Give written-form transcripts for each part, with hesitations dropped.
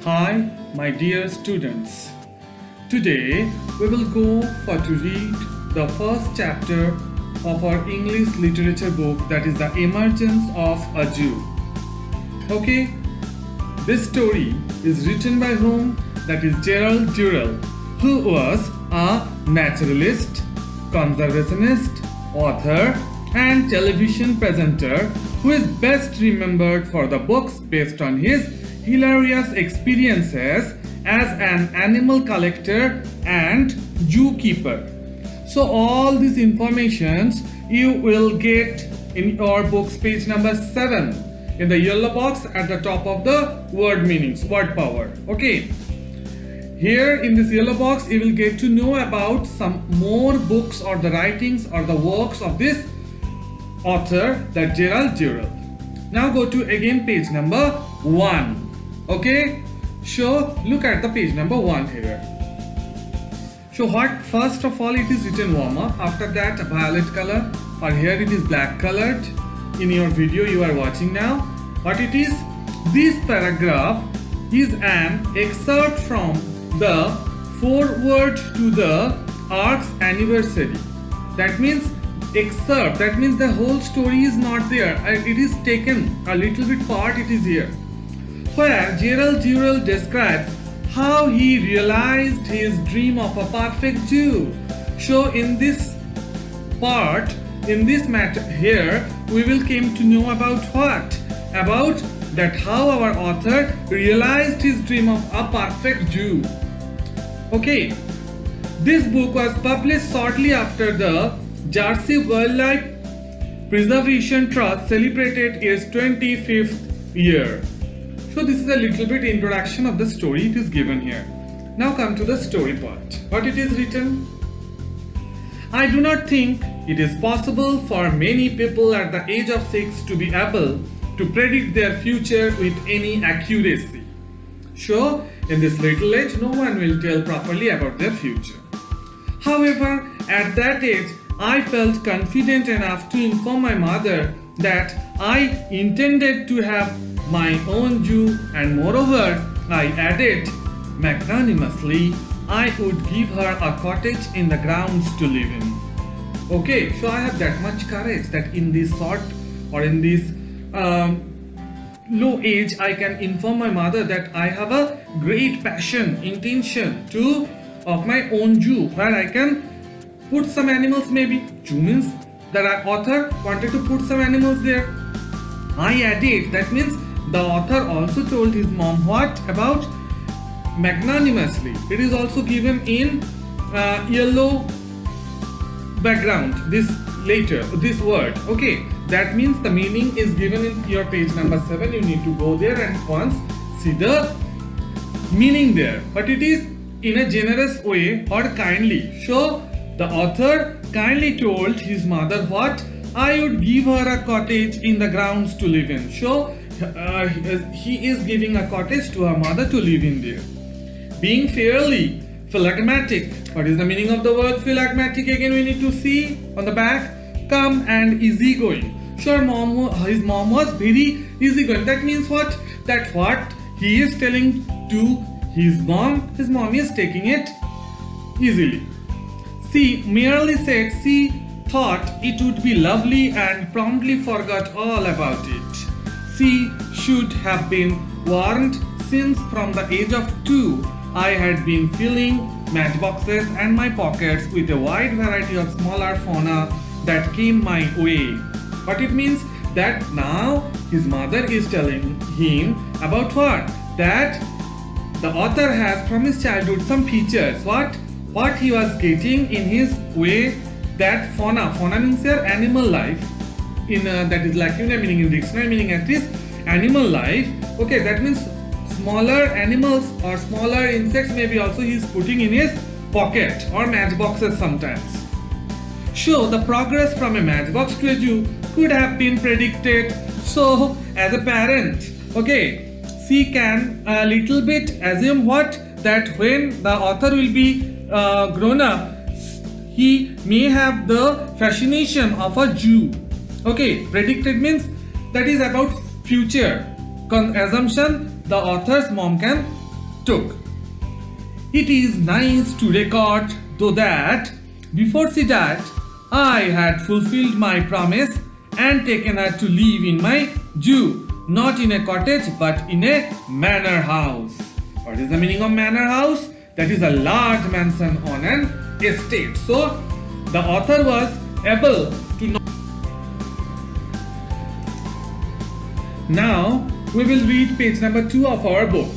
Hi, my dear students. Today we will go for to read the first chapter of our English literature book, that is The Emergence of a Jew. Okay, this story is written by whom? That is Gerald Durrell, who was a naturalist, conservationist, author, and television presenter who is best remembered for the books based on his hilarious experiences as an animal collector and zookeeper. So all these informations you will get in your books, page number 7, in the yellow box at the top of the word meanings, word power. Okay, here in this yellow box you will get to know about some more books or the writings or the works of this author, that Gerald Durrell. Now go to again page number 1. Okay, so look at the page number 1 here. So what, first of all, it is written warm up, after that a violet color, or here it is black colored in your video you are watching now. What it is? This paragraph is an excerpt from the foreword to the arc's anniversary. That means excerpt, that means the whole story is not there, it is taken a little bit part, it is here, where Gerald Durrell describes how he realized his dream of a perfect Jew. So in this part, in this matter here, we will came to know about what? About that how our author realized his dream of a perfect Jew. Okay, this book was published shortly after the Jersey Wildlife Preservation Trust celebrated its 25th year. So this is a little bit introduction of the story it is given here. Now come to the story part. What it is written? I do not think it is possible for many people at the age of 6 to be able to predict their future with any accuracy. So in this little age, no one will tell properly about their future. However, at that age, I felt confident enough to inform my mother that I intended to have my own Jew, and moreover, I added magnanimously, I would give her a cottage in the grounds to live in. Okay, so I have that much courage that in this short or in this low age I can inform my mother that I have a great passion, intention to of my own Jew, where I can put some animals, maybe. Jew means that our author wanted to put some animals there. I added, that means the author also told his mom what about magnanimously. It is also given in yellow background, this later, this word. Okay, that means the meaning is given in your page number 7. You need to go there and once see the meaning there. But it is in a generous way or kindly. So the author kindly told his mother what? I would give her a cottage in the grounds to live in. So he is giving a cottage to her mother to live in there. Being fairly phlegmatic. What is the meaning of the word phlegmatic? Again we need to see on the back. Calm and easygoing. So his mom was very easygoing. That means what? That what he is telling to his mom is taking it easily. She merely said she thought it would be lovely and promptly forgot all about it. She should have been warned, since from the age of 2 I had been filling matchboxes and my pockets with a wide variety of smaller fauna that came my way. But it means that now his mother is telling him about what? That the author has from his childhood some features. What he was getting in his way, that fauna means here animal life, in that is lacuna meaning in dictionary meaning at least animal life. Okay, that means smaller animals or smaller insects maybe also he is putting in his pocket or matchboxes sometimes. So the progress from a matchbox to a Jew could have been predicted. So as a parent, okay, she can a little bit assume what? That when the author will be grown up, he may have the fascination of a Jew. Okay, predicted means that is about future. Assumption the author's mom can took. It is nice to record, though, that before she died, I had fulfilled my promise and taken her to live in my zoo, not in a cottage but in a manor house. What is the meaning of manor house? That is a large mansion on an estate. So, the author was able to know. Now, we will read page number 2 of our book.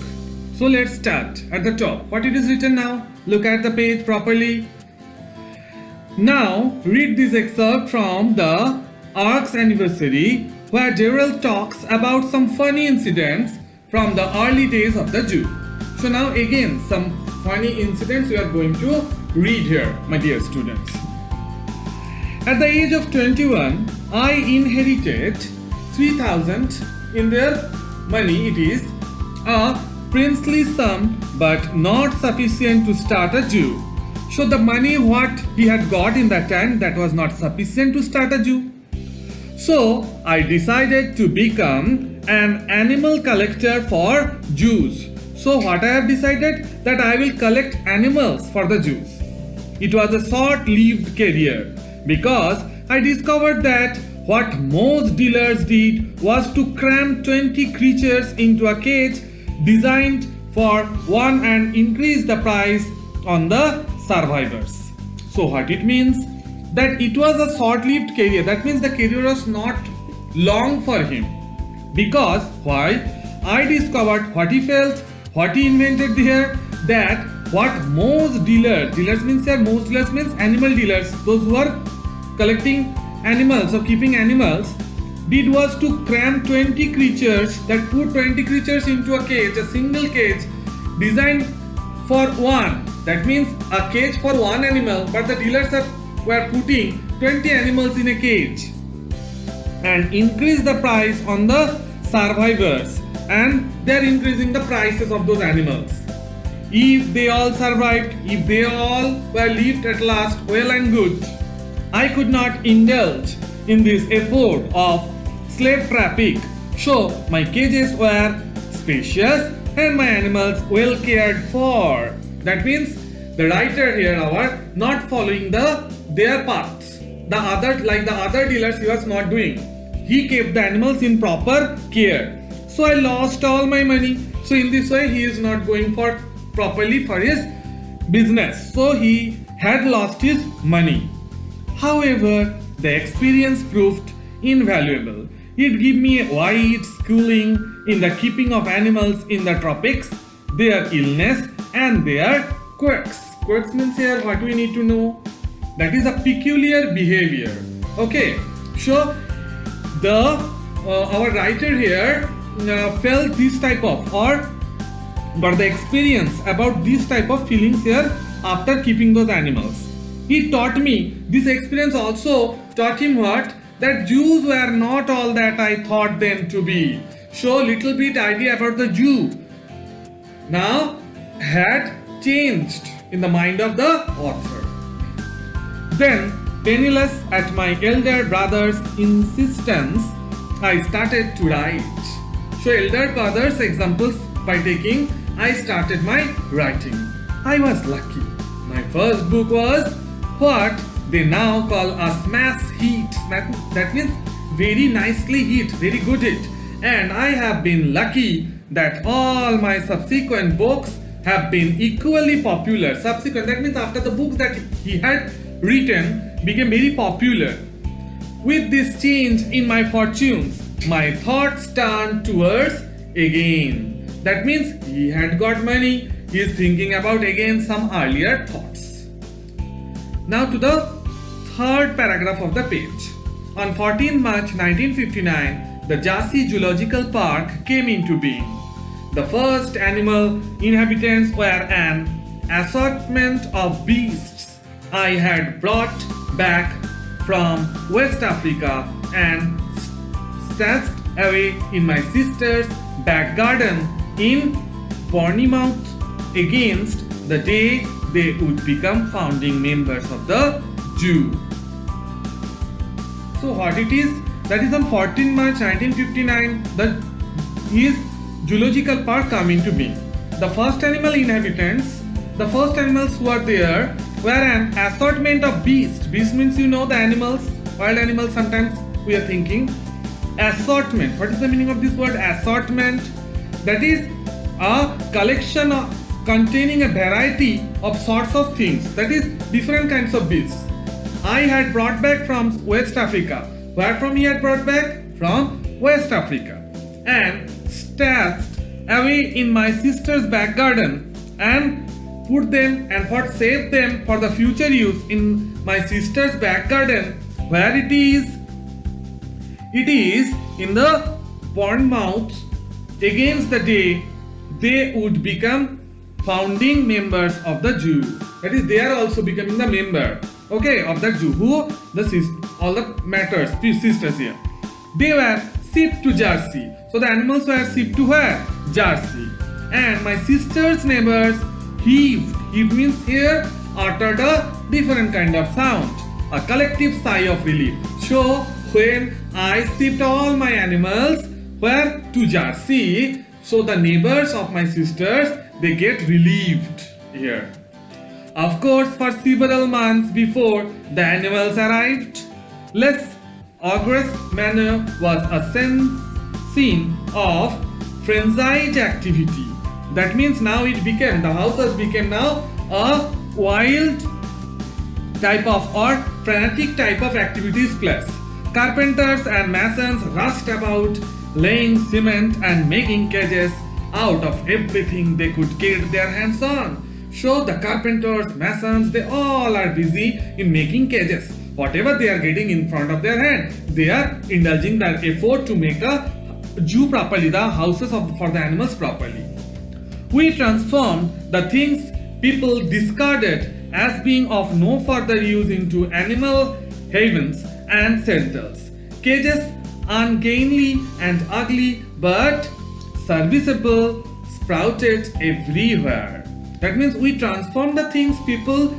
So, let's start at the top. What it is written now? Look at the page properly. Now, read this excerpt from the Ark's Anniversary, where Gerald talks about some funny incidents from the early days of the zoo. So now again, some funny incidents we are going to read here, my dear students. At the age of 21, I inherited 3,000 in their money. It is a princely sum, but not sufficient to start a zoo. So the money what he had got in that time, that was not sufficient to start a zoo. So I decided to become an animal collector for zoos. So what I have decided, that I will collect animals for the zoos. It was a short-lived career because I discovered that what most dealers did was to cram 20 creatures into a cage designed for one and increase the price on the survivors. So what it means? That it was a short-lived career. That means the career was not long for him. Because why? I discovered what he felt, what he invented there, that what most dealers means here, most dealers means animal dealers, those who are collecting animals or keeping animals, did was to cram 20 creatures, that put 20 creatures into a cage, a single cage designed for one. That means a cage for one animal, but the dealers were putting 20 animals in a cage and increase the price on the survivors, and they are increasing the prices of those animals. If they all survived, if they all were lived at last well and good, I could not indulge in this effort of slave traffic. So my cages were spacious and my animals well cared for. That means the writer here are not following their paths. The other dealers he was not doing. He kept the animals in proper care. So I lost all my money. So in this way he is not going for properly for his business. So he had lost his money. However, the experience proved invaluable. It gave me a wide schooling in the keeping of animals in the tropics, their illness and their quirks. Quirks means here what we need to know. That is a peculiar behavior. Okay, so our writer here felt this type of but the experience about this type of feelings here after keeping those animals. He taught me, this experience also taught him what? That Jews were not all that I thought them to be. So little bit idea about the Jew now had changed in the mind of the author. Then, penniless at my elder brother's insistence, I started to write. So elder brother's examples by taking, I started my writing. I was lucky. My first book was what they now call a smash hit. That means very nicely hit, very good hit. And I have been lucky that all my subsequent books have been equally popular. Subsequent, that means after the books that he had written became very popular. With this change in my fortunes, my thoughts turned towards again. That means he had got money, he is thinking about again some earlier thoughts. Now to the third paragraph of the page. On 14 March 1959, the Jhansi Zoological Park came into being. The first animal inhabitants were an assortment of beasts I had brought back from West Africa and stashed away in my sister's back garden in Bournemouth against the day they would become founding members of the zoo. So what it is? That is on 14 March 1959 his zoological park come into being. the first animal inhabitants, the first animals who are there were an assortment of beasts. Beast means you know the animals, wild animals sometimes we are thinking. Assortment. What is the meaning of this word assortment? That is a collection containing a variety of sorts of things. That is different kinds of beasts. I had brought back from West Africa. Where from he had brought back? From West Africa. And stashed away in my sister's back garden and put them and what saved them for the future use in my sister's back garden, where it is in the Bournemouth against the day they would become founding members of the Jew. That is, they are also becoming the member, okay, of the Jew. Who? All the matters, few sisters here. They were shipped to Jersey. So the animals were shipped to where? Jersey. And my sister's neighbors heaved. Heaved means here uttered a different kind of sound, a collective sigh of relief. So when I shipped all my animals where to Jersey, so the neighbors of my sisters, they get relieved here. Of course, for several months before the animals arrived, less augure's manor was a scene of frenzied activity. That means now the houses became now a wild type of or frantic type of activities place. Carpenters and masons rushed about laying cement and making cages out of everything they could get their hands on. So the carpenters, masons, they all are busy in making cages. Whatever they are getting in front of their hand, they are indulging their effort to make a Jew properly, the houses for the animals properly. We transformed the things people discarded as being of no further use into animal havens and settles. Cages ungainly and ugly but serviceable sprouted everywhere. That means we transformed the things people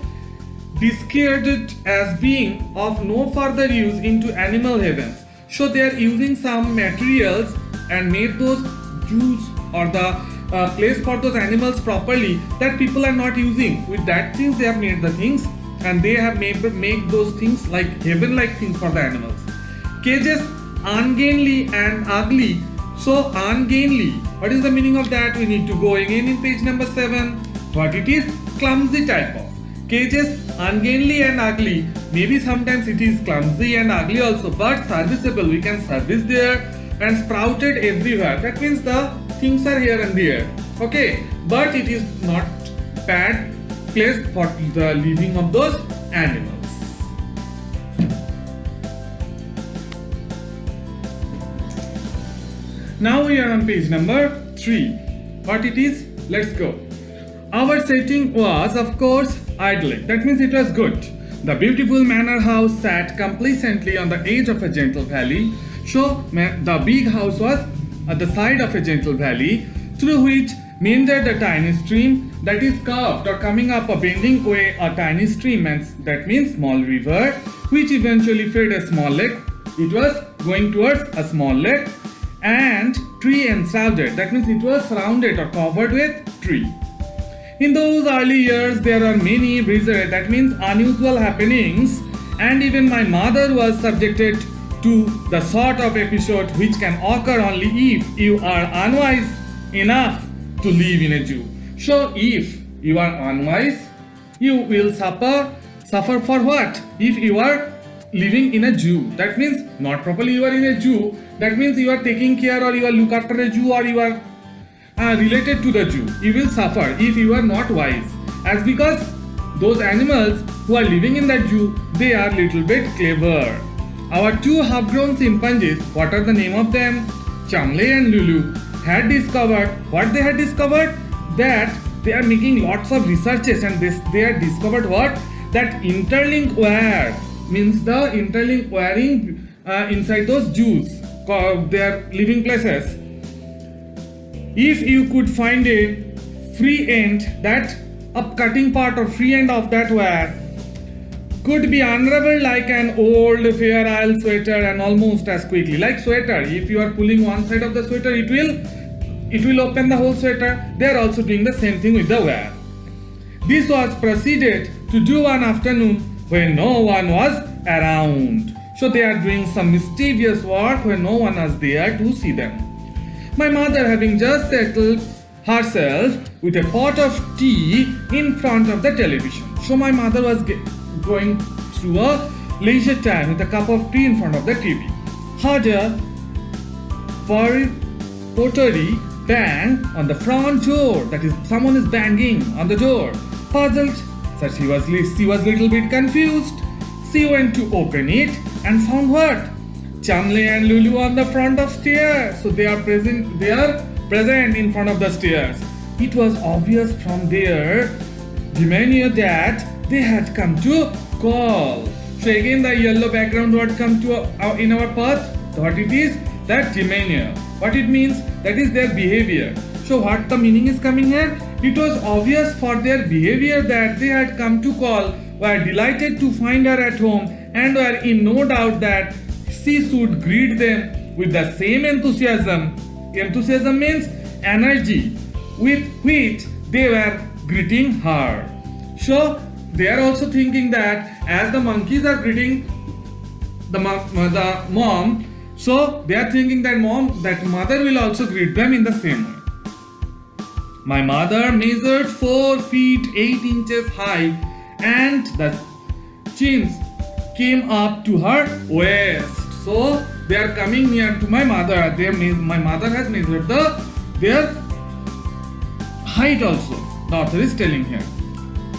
discarded as being of no further use into animal havens. So they are using some materials and made those Jews or the place for those animals properly that people are not using. With that things they have made the things and they have made those things like heaven-like things for the animals. Cages ungainly and ugly. So ungainly, what is the meaning of that? We need to go again in page number 7. What it is? Clumsy type of. Cages ungainly and ugly. Maybe sometimes it is clumsy and ugly also, but serviceable. We can service there and sprouted everywhere. That means the things are here and there. Okay, but it is not bad place for the living of those animals. Now we are on page number 3. What it is? Let's go. Our setting was, of course, idyllic. That means it was good. The beautiful manor house sat complacently on the edge of a gentle valley. So the big house was at the side of a gentle valley through which meandered a tiny stream that is curved or coming up a bending way, a tiny stream, and that means small river, which eventually fed a small lake. It was going towards a small lake and tree enshrouded. That means it was surrounded or covered with tree. In those early years, there are many bizarre, that means unusual happenings, and even my mother was subjected to the sort of episode which can occur only if you are unwise enough to live in a Jew. So if you are unwise, you will suffer for what? If you are living in a Jew, that means not properly you are in a Jew, that means you are taking care or you are look after a Jew or you are related to the Jew. You will suffer if you are not wise, as because those animals who are living in that Jew, they are little bit clever. Our 2 half-grown chimpanzees, what are the name of them? Chamle and Lulu, had discovered, what they had discovered? That they are making lots of researches and they had discovered what? That interlink wire means the interlink wiring inside those Jews, their living places. If you could find a free end, that upcutting part or free end of that wire could be unraveled like an old fair isle sweater and almost as quickly. Like sweater, if you are pulling one side of the sweater, it will it will open the whole sweater. They are also doing the same thing with the wear. This was proceeded to do one afternoon when no one was around. So they are doing some mischievous work when no one was there to see them. My mother, having just settled herself with a pot of tea in front of the television. So my mother was going through a leisure time with a cup of tea in front of the TV. Heard a pottery bang on the front door. That is, someone is banging on the door. Puzzled, so she was little bit confused. She went to open it and found what? Chamle and Lulu on the front of stairs. So they are present in front of the stairs. It was obvious from their demeanor that they had come to call. So again the yellow background word come to in our path. What it is? That demeanor. What it means? That is their behavior. So what the meaning is coming here? It was obvious for their behavior that they had come to call, were delighted to find her at home, and were in no doubt that she should greet them with the same enthusiasm. Enthusiasm means energy with which they were greeting her. So they are also thinking that as the monkeys are greeting the mom, so they are thinking that mother will also greet them in the same way. My mother measured 4 feet 8 inches high, and the chins came up to her waist. So they are coming near to my mother. My mother has measured their height also. The author is telling here.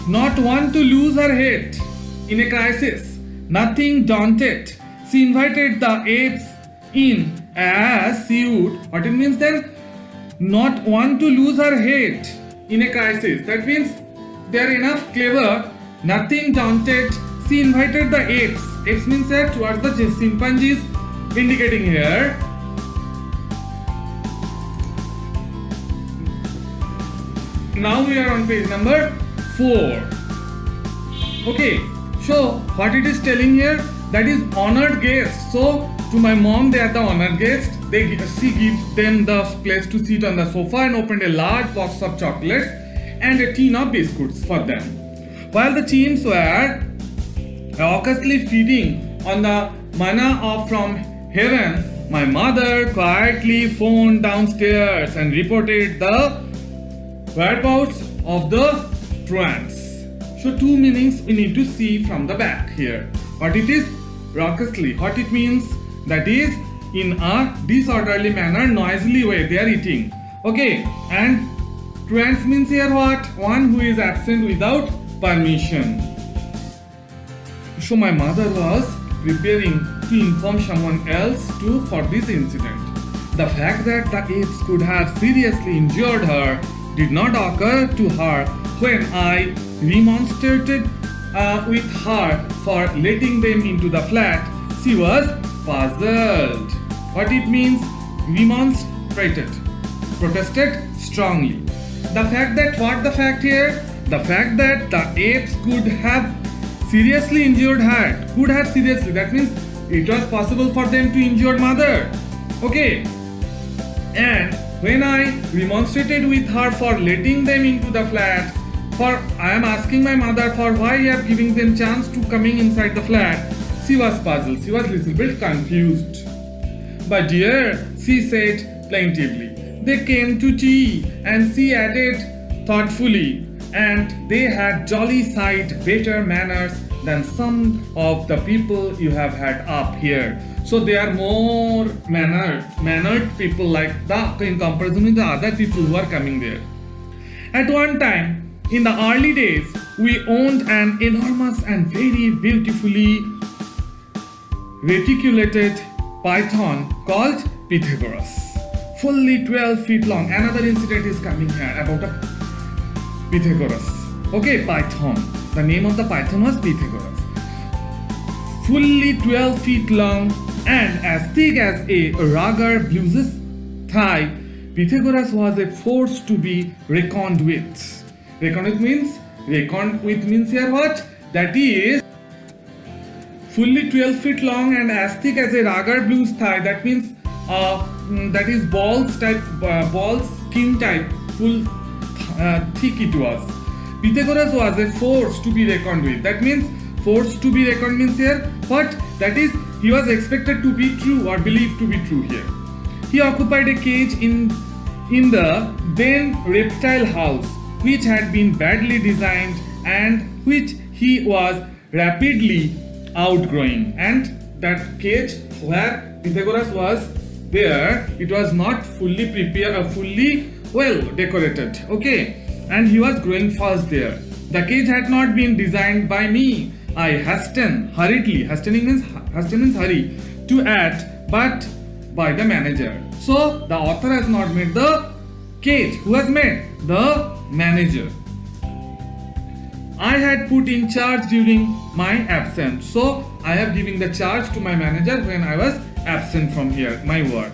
Not one to lose her head in a crisis, nothing daunted, she invited the apes in as she would. What it means then? Not one to lose her head in a crisis. That means they are enough clever, nothing daunted. She invited the apes. Apes means that towards the chimpanzees, indicating here. Now we are on page number 4. Okay, so what it is telling here? That is honored guests. So to my mom, they are the honored guests. She gives them the place to sit on the sofa and opened a large box of chocolates and a tin of biscuits for them. While the chimps were raucously feeding on the manna from heaven, my mother quietly phoned downstairs and reported the whereabouts of the truants. So two meanings we need to see from the back here. What it is? Raucously. What it means? That is in a disorderly manner, noisily way they are eating. Okay, and truants means here what? One who is absent without permission. So my mother was preparing to inform someone else too for this incident. The fact that the apes could have seriously injured her did not occur to her when I remonstrated with her for letting them into the flat. She was puzzled. What it means? Remonstrated, protested strongly. The fact that what the fact here? The fact that the apes could have seriously injured her. Could have seriously. That means it was possible for them to injure mother. Okay. And when I remonstrated with her for letting them into the flat, for I am asking my mother for why you are giving them chance to coming inside the flat, she was puzzled. She was little bit confused. But dear, she said plaintively, they came to tea, and she added thoughtfully, and they had jolly sight better manners than some of the people you have had up here. So they are more mannered people like that in comparison with the other people who are coming there. At one time, in the early days, we owned an enormous and very beautifully reticulated python called Pythagoras, fully 12 feet long. Another incident is coming here about a Pythagoras. Okay, python. The name of the python was Pythagoras. Fully 12 feet long and as thick as a rugged blue's thigh, Pythagoras was a force to be reckoned with. Reckoned with means here what? That is fully 12 feet long and as thick as a rugged blue's thigh. That means that is balls type, ball skin type, full thick it was. Pythagoras was a force to be reckoned with. That means force to be reckoned means here what? That is, he was expected to be true or believed to be true here. He occupied a cage in the then reptile house, which had been badly designed and which he was rapidly outgrowing. And that cage where Pythagoras was there, it was not fully prepared or fully well decorated. Okay, and he was growing fast there. The cage had not been designed by me. I hurriedly, hastening means hurry, to add, but by the manager. So the author has not made the cage. Who has made? The manager. I had put in charge during my absence. So I have given the charge to my manager when I was absent from here, my work.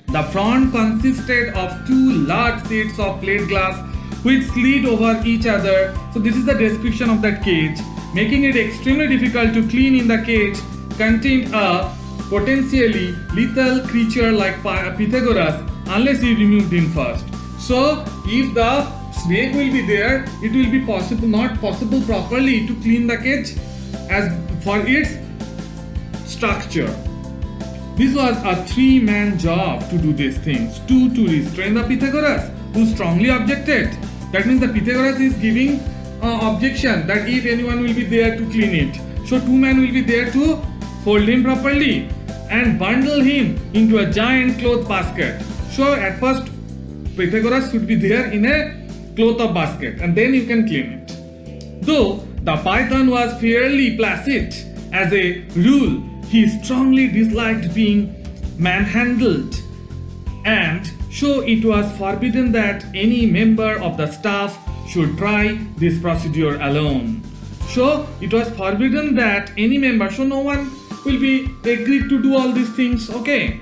The front consisted of two large sets of plate glass which slid over each other. So this is the description of that cage. Making it extremely difficult to clean. In the cage contained a potentially lethal creature like Pythagoras unless you removed him first. So if the snake will be there, it will be not possible properly to clean the cage as for its structure. This was a three-man job to do these things. Two to restrain the Pythagoras, who strongly objected. That means the Pythagoras is giving objection that if anyone will be there to clean it. So two men will be there to hold him properly and bundle him into a giant cloth basket. So at first Pythagoras should be there in a cloth of basket and then you can clean it. Though the python was fairly placid as a rule, he strongly disliked being manhandled, and so it was forbidden that any member of the staff should try this procedure alone. So it was forbidden that any member, so no one will be agreed to do all these things. Okay.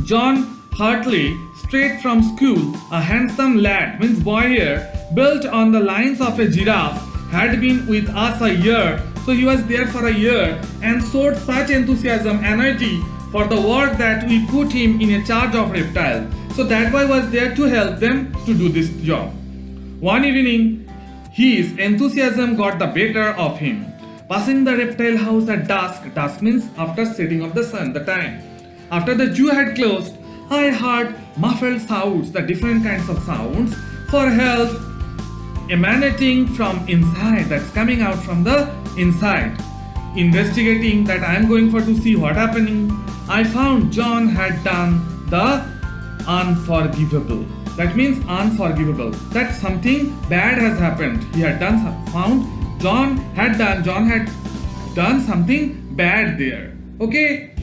John Hartley, straight from school, a handsome lad, means boy here, built on the lines of a giraffe, had been with us a year. So he was there for a year and showed such enthusiasm, energy for the work that we put him in a charge of reptile. So that boy was there to help them to do this job. One evening, his enthusiasm got the better of him. Passing the reptile house at dusk means after setting of the sun, the time. After the Jew had closed, I heard muffled sounds, the different kinds of sounds for help emanating from inside, that's coming out from the inside. Investigating that I am going for to see what happening, I found John had done the unforgivable. That means unforgivable. That something bad has happened. He had done John had done something bad there. Okay.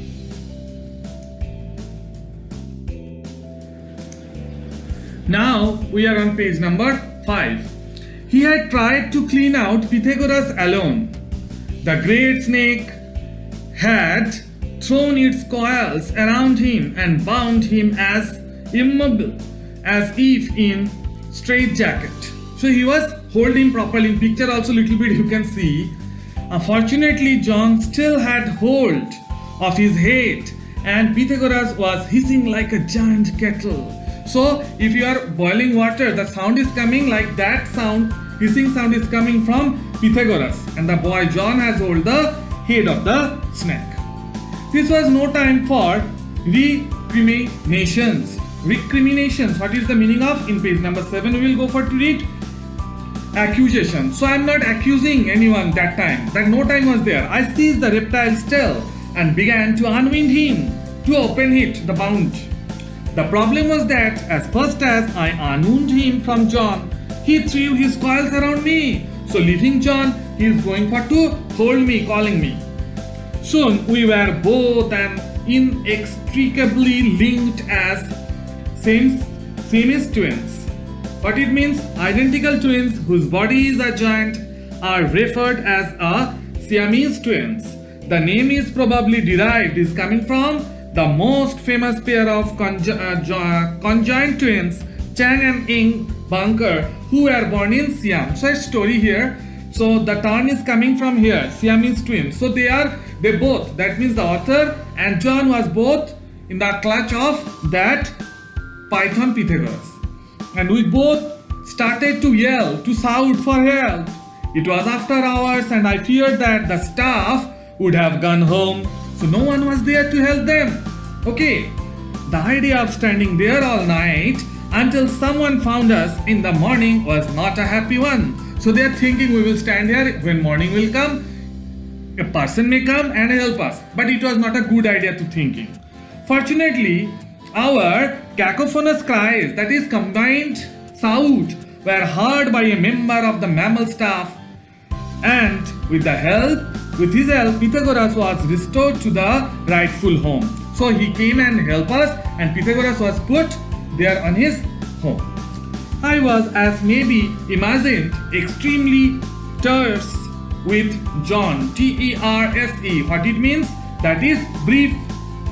Now we are on page number 5. He had tried to clean out Pythagoras alone. The great snake had thrown its coils around him and bound him as immobile as if in straitjacket. So he was holding properly. In picture also little bit you can see. Unfortunately, John still had hold of his head and Pythagoras was hissing like a giant kettle. So if you are boiling water, the sound is coming like that sound, hissing sound is coming from Pythagoras, and the boy John has hold the head of the snake. This was no time for recriminations. Recriminations, what is the meaning of? In page number 7 we will go for to read accusation. So I am not accusing anyone that time. That no time was there. I seized the reptile's tail and began to unwind him to open it, the bound. The problem was that as fast as I unwound him from John, he threw his coils around me. So leaving John, he is going for to hold me, calling me. Soon we were both and inextricably linked as Siamese twins. What it means? Identical twins whose body is adjoint are referred as a Siamese twins. The name is probably derived, is coming from the most famous pair of conjoined twins, Chang and Ing Bunker, who were born in Siam. So a story here. So the term is coming from here, Siamese twins. So they both, that means the author and John was both in the clutch of that python Pythagoras. And we both started to yell, to shout for help. It was after hours and I feared that the staff would have gone home, so no one was there to help them. Okay, the idea of standing there all night until someone found us in the morning was not a happy one. So they are thinking we will stand here, when morning will come, a person may come and help us. But it was not a good idea to thinking. Fortunately, our cacophonous cries, that is combined shout, were heard by a member of the mammal staff, and with his help, Pythagoras was restored to the rightful home. So he came and helped us, and Pythagoras was put there on his home. I was, as maybe imagined, extremely terse with John, T-E-R-S-E. What it means? That is brief.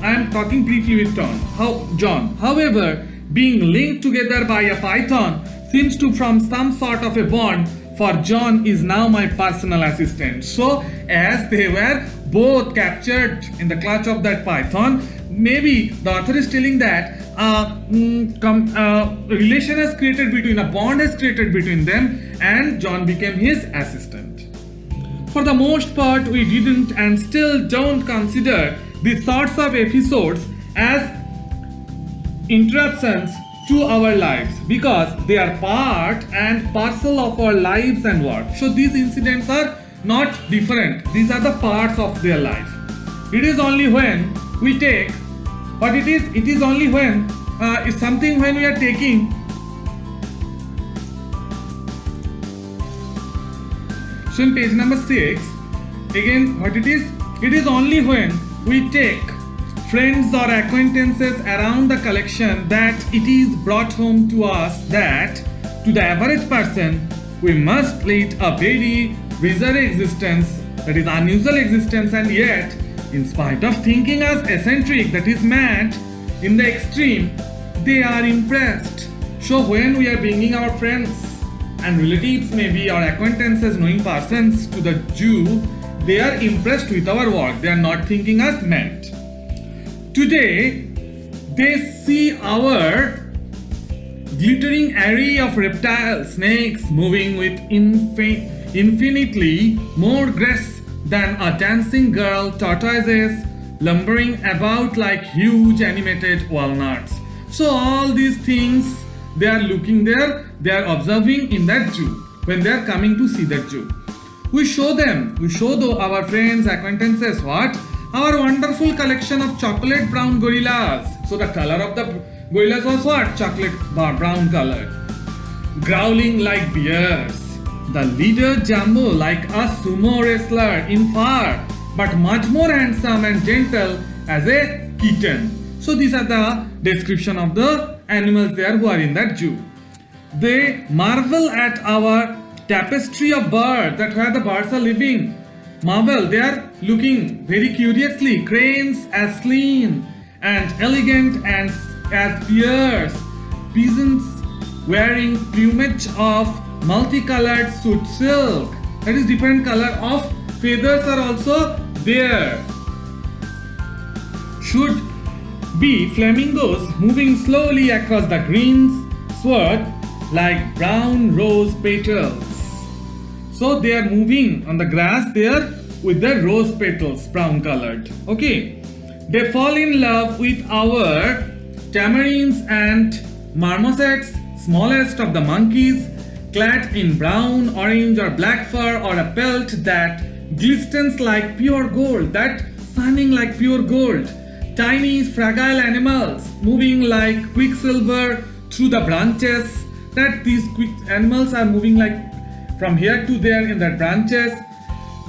I am talking briefly with John. However, being linked together by a python seems to form some sort of a bond, for John is now my personal assistant. So, as they were both captured in the clutch of that python, maybe the author is telling that relation has created between, a bond has created between them, and John became his assistant. For the most part, we didn't and still don't consider these sorts of episodes as interruptions to our lives, because they are part and parcel of our lives and work. So these incidents are not different. These are the parts of their life. It is only when we take, but it is only when it's something when we are taking. So in page number 6, again what it is only when we take friends or acquaintances around the collection that it is brought home to us that to the average person we must lead a very bizarre existence, that is unusual existence, and yet in spite of thinking us eccentric, that is mad in the extreme, they are impressed. So when we are bringing our friends and relatives, maybe our acquaintances, knowing persons to the Jew, they are impressed with our work. They are not thinking us mad. Today, they see our glittering array of reptiles, snakes moving with infinitely more grace than a dancing girl, tortoises lumbering about like huge animated walnuts. So all these things they are looking there, they are observing in that Jew when they are coming to see that Jew. We show our friends, acquaintances what? Our wonderful collection of chocolate brown gorillas. So the color of the gorillas was what? Chocolate brown color. Growling like bears. The leader Jumbo like a sumo wrestler in far, but much more handsome and gentle as a kitten. So these are the description of the animals there who are in that zoo. They marvel at our tapestry of birds, that where the birds are living. Marvel, they are looking very curiously. Cranes as slim and elegant and as bears. Pigeons wearing plumage of multicolored soot silk. That is different color of feathers are also there. Should be flamingos moving slowly across the green sward like brown rose petals. So they are moving on the grass there with the rose petals, brown colored. Okay. They fall in love with our tamarins and marmosets, smallest of the monkeys, clad in brown, orange or black fur or a pelt that glistens like pure gold, that shining like pure gold. Tiny fragile animals moving like quicksilver through the branches, that these animals are moving like from here to there in the branches,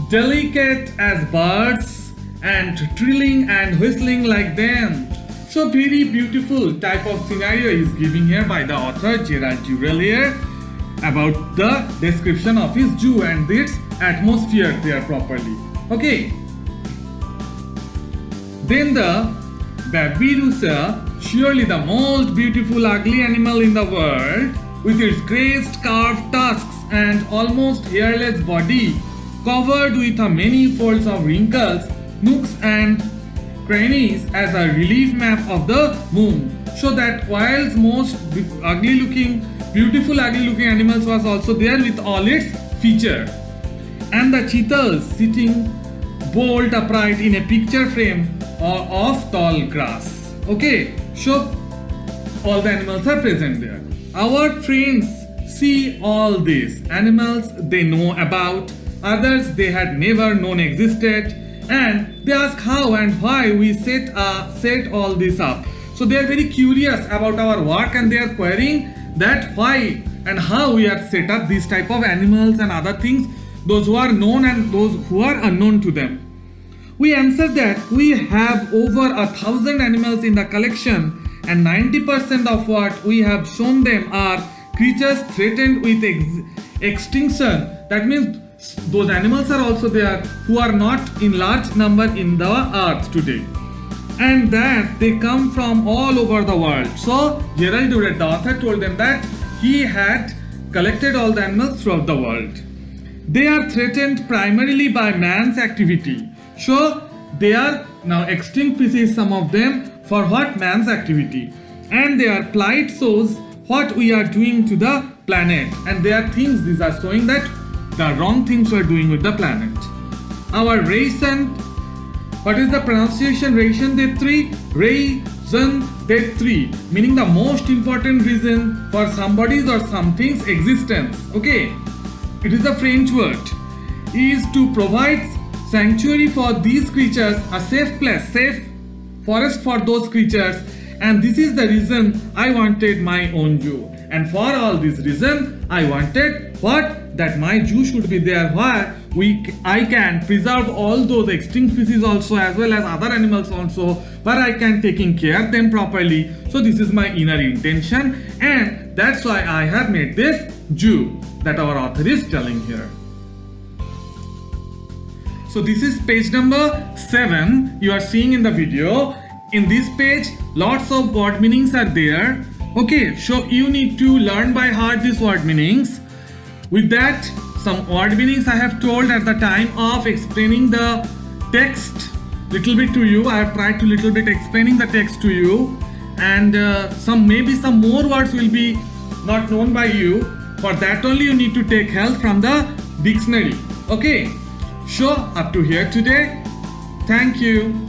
delicate as birds and trilling and whistling like them. So very beautiful type of scenario is given here by the author Gerald Durrell here about the description of his zoo and its atmosphere there properly. Okay. Then the Babirusa, surely the most beautiful ugly animal in the world, with its graced carved tusks and almost hairless body, covered with a many folds of wrinkles, nooks and crannies as a relief map of the moon. So that whilst most ugly looking animals was also there with all its feature. And the cheetahs sitting bolt upright in a picture frame of tall grass. Okay, so all the animals are present there. Our friends see all these animals they know about, others they had never known existed, and they ask how and why we set all this up. So they are very curious about our work and they are querying that why and how we have set up these type of animals and other things, those who are known and those who are unknown to them. We answer that we have over 1,000 animals in the collection, and 90% of what we have shown them are creatures threatened with extinction. That means those animals are also there who are not in large number in the earth today, and that they come from all over the world. So Gerald Duret, the author, told them that he had collected all the animals throughout the world. They are threatened primarily by man's activity. So they are now extinct species, some of them, for what? Man's activity. And their plight shows what we are doing to the planet. And there are things, these are showing that the wrong things we are doing with the planet. Our ration, what is the pronunciation? Ration de three, raison d'etre, meaning the most important reason for somebody's or something's existence. Okay, it is the French word, is to provide sanctuary for these creatures, a safe place, safe forest for those creatures. And this is the reason I wanted my own zoo. And for all this reason, I wanted what? That my zoo should be there where I can preserve all those extinct species also, as well as other animals also, where I can taking care them properly. So this is my inner intention, and that's why I have made this zoo that our author is telling here. So this is page number 7 you are seeing in the video. In this page, lots of word meanings are there. Okay, so you need to learn by heart these word meanings. With that, some word meanings I have told at the time of explaining the text little bit to you. I have tried to little bit explaining the text to you, and maybe some more words will be not known by you. For that only you need to take help from the dictionary. Okay, so up to here today. Thank you.